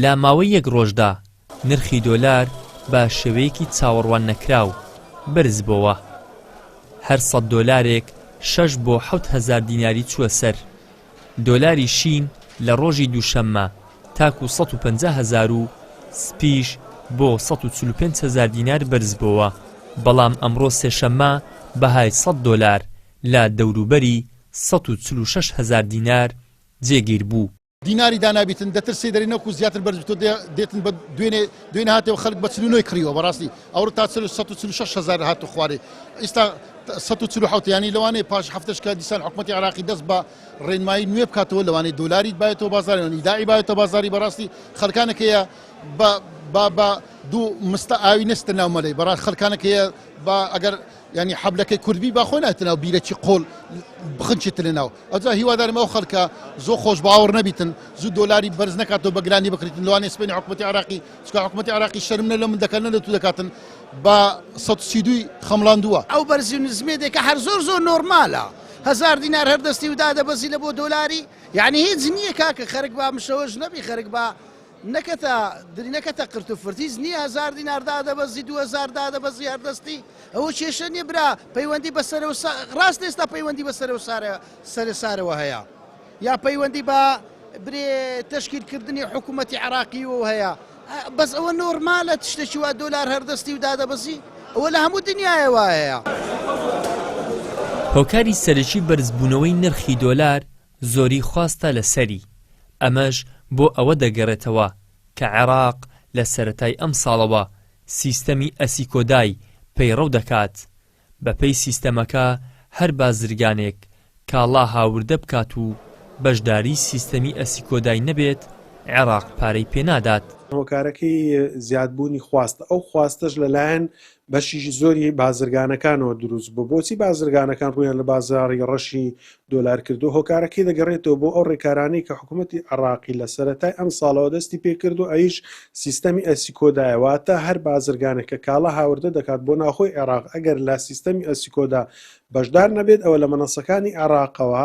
لا ماوەی یەک ڕۆژدا نرخی دۆلار بە شێوەیەکی چاوەڕوان نەکراو بەرز بووە. هەر 100 دۆلارێک 6 بۆ 7,000 دیناری چووە سەر. دۆلاری شین لە ڕۆژی دووشەممە تاکو 150,000 و سپیش بۆ 145,000 دینار بەرز بووە. بەڵام ئەمڕۆ سێشەممە بەهای 100 دۆلار لە دەوروبەری 146,000 دینار جێگیر بوو. دیناری دانابیتن دەترسێ دەرێنەوەکو زیاتر بەرزتۆ دێتن بە دوێنێ هاتەوە خەڵک بە 49 کڕیوە بەڕاستی ئەوڕ تا 146,000 هاتو خوارێ. ئێستا 147 ینی لەوانەیە پاش هەفتەشکە دیسان حکوومەتی عراقی دەست بە ڕێنمایی نوێ بکاتەوە لەوانەیە دۆلاری بایەتەوە بازاریەوە داعی بایەتەوە بازاری بەڕاستی خەڵکانێکەیە بە دوو مستە ئاوی نستە ناو مەلەی بەڕاست خەڵکانێکەیە بە ئەگەر ینی حەبلەکەی کوردبی باخۆی ناتناو بیرەکی قۆڵ بخنچێتە لەناو. ئەوجا هیوادارم ئەو خەڵکە زۆر خۆش باوەڕ نەبیتن زوو دۆلاری بەرز نکاتەوە بە گرانی بکڕیتن لەوانەیە سبەینی حکوومەتی عراقی چکە حکوومەتی عراقی شەرمنە لە من دەکەن لە تو دەکاتن بە 132 خەمڵاندووە. ئەو بەرزی و نزمێتێکە هەر زۆر نۆرمالە. 1000 دینار هەردەستی و دادەبەزی لە بۆ دۆلاری یعنی هیچ نییە کاکە خەرک با مشەوەش نەبی خەرک با نەکەتە قرت و فرتیز نییە 1000 دینار دادەبەزی 2000 دادەبەزی هەردەستی ئەوە کێشە نیە برا پەیوەندی بەسەر ڕاست ئێستا پەیوەندی بەسەر و سەرە سارەوە هەیە یا پەیوەندی بە برێ تەشکیلکردنی حکوومەتی عراقیەوە هەیە بەس ئەوە نۆرمالە تشتێکی وا دۆلار هەردەستی و دادەبەزی ئەوە لە هەموو دنیایەوە هەیە. هۆکاری سەرەکی بەرزبوونەوەی نرخی دۆلار زۆری خواستە لەسەری. ئەمەش بۆ ئەوە دەگەڕێتەوە کە عێراق لە سەرەتای ئەم ساڵەوە سیستەمی ئەسیکۆدای پەیڕەو دەکات. بەپێی سیستەمەکە هەر بازرگانێک کاڵا هاوردە بکات و بەشداری سیستەمی ئەسیکۆدای نەبێت عێراق پارەی پێنادات. هۆکارەکەی زیادبوونی خواستە ئەو خواستەش لەلایەن بەشی زۆری بازرگانەکانەوە دروست بوو. بۆچی بازرگانەکان ڕویان لە بازاری ڕەشی دۆلار کردو هۆکارەکەی دەگەڕێتەوە بۆ ئەو ڕێکارانەی کە حکوومەتی عراقی لە سەرەتای ئەم ساڵەوە دەستی پێکرد و ئەیش سیستەمی ئەسیکۆدایەوەتە هەر بازرگانێکە کاڵە هاوردە دەکات بۆ ناخۆی عێراق ئەگەر لە سیستەمی ئەسیکۆدا بەشدار نەبێت ئەوە لە مەنەسەکانی عێراقەوە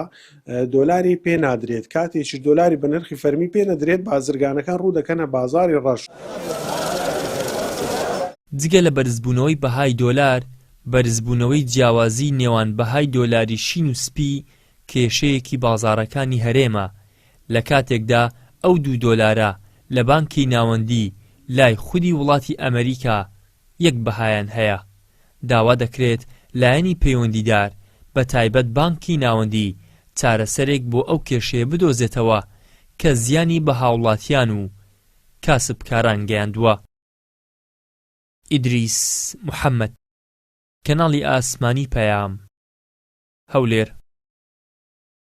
دۆلاری پێ نادرێت کاتێکی دۆلاری بە نرخی فەرمی پێ نەدرێت بازرگانەکان ڕوو دەکەنە بازاری ڕەش. جگە لە بەرزبوونەوەی بەهای دۆلار بەرزبوونەوەی جیاوازی نێوان بەهای دۆلاری شین و سپی کێشەیەکی بازاڕەکانی هەرێمە لە کاتێکدا ئەو 2 دۆلارە لە بانکی ناوەندی لای خودی وڵاتی ئەمریکا یەک بەهایان هەیە. داوا دەکرێت لایەنی پەیوەندیدار بە تایبەت بانکی ناوەندی چارەسەرێک بۆ ئەو کێشەیە بدۆزێتەوە کە زیانی بە هاوڵاتیان و کاسبکاران گەیاندووە. ئیدریس محەممەد، کەناڵی ئاسمانی پەیام، هەولێر.